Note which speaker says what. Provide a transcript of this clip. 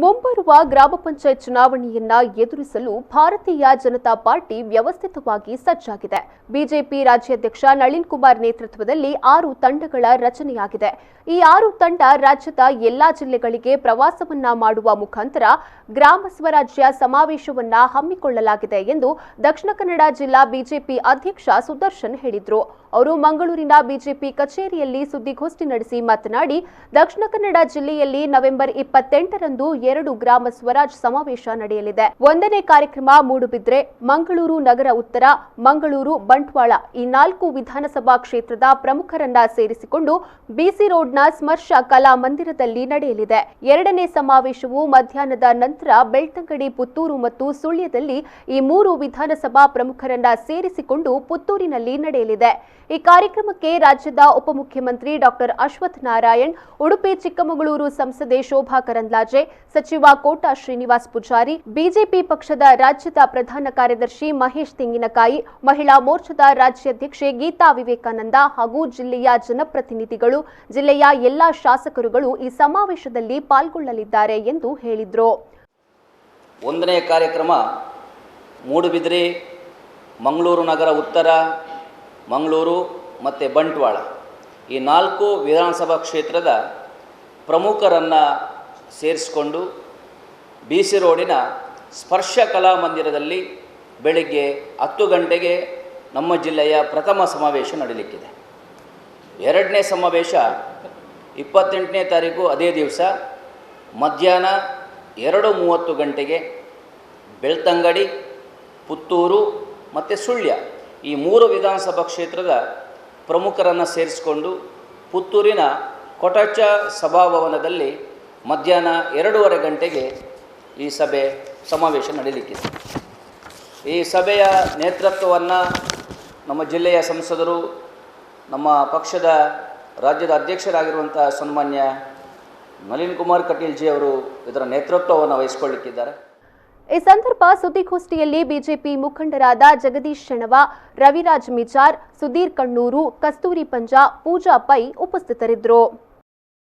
Speaker 1: ಮುಂಬರುವ ಗ್ರಾಮ ಪಂಚಾಯತ್ ಚುನಾವಣೆಯನ್ನ ಎದುರಿಸಲು ಭಾರತೀಯ ಜನತಾ ಪಾರ್ಟಿ ವ್ಯವಸ್ಥಿತವಾಗಿ ಸಜ್ಜಾಗಿದೆ. ಬಿಜೆಪಿ ರಾಜ್ಯಾಧ್ಯಕ್ಷ ನಳಿನ್ ಕುಮಾರ್ ನೇತೃತ್ವದಲ್ಲಿ 6 ತಂಡಗಳ ರಚನೆಯಾಗಿದೆ. ಈ 6 ತಂಡ ರಾಜ್ಯದ ಎಲ್ಲಾ ಜಿಲ್ಲೆಗಳಿಗೆ ಪ್ರವಾಸವನ್ನ ಮಾಡುವ ಮುಖಾಂತರ ಗ್ರಾಮ ಸ್ವರಾಜ್ಯ ಸಮಾವೇಶವನ್ನ ಹಮ್ಮಿಕೊಳ್ಳಲಾಗಿದೆ ಎಂದು ದಕ್ಷಿಣ ಕನ್ನಡ ಜಿಲ್ಲಾ ಬಿಜೆಪಿ ಅಧ್ಯಕ್ಷ ಸುದರ್ಶನ್ ಹೇಳಿದರು. ಅವರು ಮಂಗಳೂರಿನ ಬಿಜೆಪಿ ಕಚೇರಿಯಲ್ಲಿ ಸುದ್ದಿಗೋಷ್ಠಿ ನಡೆಸಿ ಮಾತನಾಡಿ, ದಕ್ಷಿಣ ಕನ್ನಡ ಜಿಲ್ಲೆಯಲ್ಲಿ ನವೆಂಬರ್ 28ರಂದು 2 ಗ್ರಾಮ ಸ್ವರಾಜ್ ಸಮಾವೇಶ ನಡೆಯಲಿದೆ. 1ನೇ ಕಾರ್ಯಕ್ರಮ ಮೂಡುಬಿದ್ರೆ, ಮಂಗಳೂರು ನಗರ ಉತ್ತರ, ಮಂಗಳೂರು ಬಂಟ್ವಾಳ ಈ 4 ವಿಧಾನಸಭಾ ಕ್ಷೇತ್ರದ ಪ್ರಮುಖರನ್ನ ಸೇರಿಸಿಕೊಂಡು ಬಿಸಿ ರೋಡ್ನ ಸ್ಮರ್ಶ ಕಲಾ ಮಂದಿರದಲ್ಲಿ ನಡೆಯಲಿದೆ. 2ನೇ ಸಮಾವೇಶವು ಮಧ್ಯಾಹ್ನದ ನಂತರ ಬೆಳ್ತಂಗಡಿ, ಪುತ್ತೂರು ಮತ್ತು ಸುಳ್ಯದಲ್ಲಿ ಈ 3 ವಿಧಾನಸಭಾ ಪ್ರಮುಖರನ್ನ ಸೇರಿಸಿಕೊಂಡು ಪುತ್ತೂರಿನಲ್ಲಿ ನಡೆಯಲಿದೆ. ಈ ಕಾರ್ಯಕ್ರಮಕ್ಕೆ ರಾಜ್ಯದ ಉಪಮುಖ್ಯಮಂತ್ರಿ ಡಾಕ್ಟರ್ ಅಶ್ವಥ್ ನಾರಾಯಣ್, ಉಡುಪಿ ಚಿಕ್ಕಮಗಳೂರು ಸಂಸದೆ ಶೋಭಾ ಕರಂದ್ಲಾಜೆ, ಸಚಿವ ಕೋಟ ಶ್ರೀನಿವಾಸ್ ಪೂಜಾರಿ, ಬಿಜೆಪಿ ಪಕ್ಷದ ರಾಜ್ಯದ ಪ್ರಧಾನ ಕಾರ್ಯದರ್ಶಿ ಮಹೇಶ್ ತೆಂಗಿನಕಾಯಿ, ಮಹಿಳಾ ಮೋರ್ಚಾದ ರಾಜ್ಯಾಧ್ಯಕ್ಷೆ ಗೀತಾ ವಿವೇಕಾನಂದ ಹಾಗೂ ಜಿಲ್ಲೆಯ ಜನಪ್ರತಿನಿಧಿಗಳು, ಜಿಲ್ಲೆಯ ಎಲ್ಲಾ ಶಾಸಕರುಗಳು ಈ ಸಮಾವೇಶದಲ್ಲಿ ಪಾಲ್ಗೊಳ್ಳಲಿದ್ದಾರೆ ಎಂದು ಹೇಳಿದರು.
Speaker 2: 1ನೇ ಕಾರ್ಯಕ್ರಮ ಮೂಡುಬಿದ್ರೆ, ಮಂಗಳೂರು ನಗರ ಉತ್ತರ, ಮಂಗಳೂರು ಮತ್ತು ಬಂಟ್ವಾಳ ಈ 4 ವಿಧಾನಸಭಾ ಕ್ಷೇತ್ರದ ಪ್ರಮುಖರನ್ನು ಸೇರಿಸಿಕೊಂಡು ಬಿಸಿ ರೋಡಿನ ಸ್ಪರ್ಶ ಕಲಾ ಮಂದಿರದಲ್ಲಿ ಬೆಳಗ್ಗೆ 10 ಗಂಟೆಗೆ ನಮ್ಮ ಜಿಲ್ಲೆಯ ಪ್ರಥಮ ಸಮಾವೇಶ ನಡೆಯಲಿಕ್ಕಿದೆ. 2ನೇ ಸಮಾವೇಶ 28ನೇ ತಾರೀಕು ಅದೇ ದಿವಸ ಮಧ್ಯಾಹ್ನ 2:30 ಗಂಟೆಗೆ ಬೆಳ್ತಂಗಡಿ, ಪುತ್ತೂರು ಮತ್ತು ಸುಳ್ಯ ಈ 3 ವಿಧಾನಸಭಾ ಕ್ಷೇತ್ರದ ಪ್ರಮುಖರನ್ನು ಸೇರಿಸಿಕೊಂಡು ಪುತ್ತೂರಿನ ಕೊಟಚ ಸಭಾಭವನದಲ್ಲಿ ಮಧ್ಯಾಹ್ನ 2:30 ಗಂಟೆಗೆ ಈ ಸಮಾವೇಶ ನಡೆಯಲಿಕ್ಕಿದೆ. ಈ ಸಭೆಯ ನೇತೃತ್ವವನ್ನು ನಮ್ಮ ಜಿಲ್ಲೆಯ ಸಂಸದರು, ನಮ್ಮ ಪಕ್ಷದ ರಾಜ್ಯದ ಅಧ್ಯಕ್ಷರಾಗಿರುವಂಥ ಸನ್ಮಾನ್ಯ ನಳಿನ್ ಕುಮಾರ್ ಕಟೀಲ್ಜಿ ಅವರು ಇದರ ನೇತೃತ್ವವನ್ನು ವಹಿಸಿಕೊಳ್ಳಲಿಕ್ಕಿದ್ದಾರೆ.
Speaker 1: ಈ ಸಂದರ್ಭ ಸುದ್ದಿಗೋಷ್ಠಿಯಲ್ಲಿ ಬಿಜೆಪಿ ಮುಖಂಡರಾದ ಜಗದೀಶ್ ಶೆಣವ, ರವಿರಾಜ್ ಮಿಜಾರ್, ಸುಧೀರ್ ಕಣ್ಣೂರು, ಕಸ್ತೂರಿ ಪಂಜಾ, ಪೂಜಾ ಪೈ ಉಪಸ್ಥಿತರಿದ್ದರು.